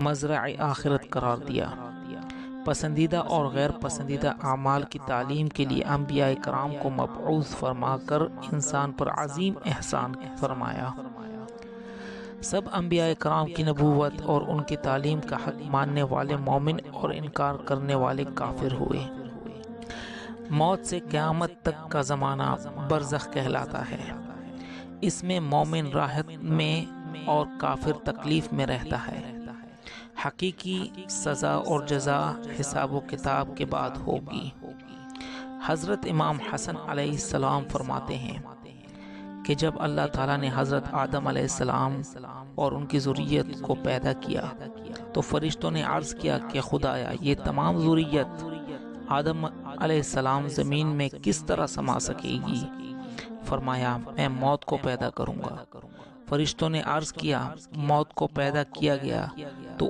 مزرع آخرت قرار دیا۔ پسندیدہ اور غیر پسندیدہ اعمال کی تعلیم کے لیے انبیاء کرام کو مبعوث فرما کر انسان پر عظیم احسان فرمایا۔ سب انبیاء کرام کی نبوت اور ان کی تعلیم کا حق ماننے والے مومن اور انکار کرنے والے کافر ہوئے۔ موت سے قیامت تک کا زمانہ برزخ کہلاتا ہے۔ اس میں مومن راحت میں اور کافر تکلیف میں رہتا ہے۔ حقیقی سزا اور جزا حساب و کتاب کے بعد ہوگی۔ حضرت امام حسن علیہ السلام فرماتے ہیں کہ جب اللہ تعالیٰ نے حضرت آدم علیہ السلام اور ان کی ذریت کو پیدا کیا تو فرشتوں نے عرض کیا کہ خدایا یہ تمام ذریت آدم علیہ السلام زمین میں کس طرح سما سکے گی؟ فرمایا میں موت کو پیدا کروں گا۔ فرشتوں نے عرض کیا موت کو پیدا کیا گیا تو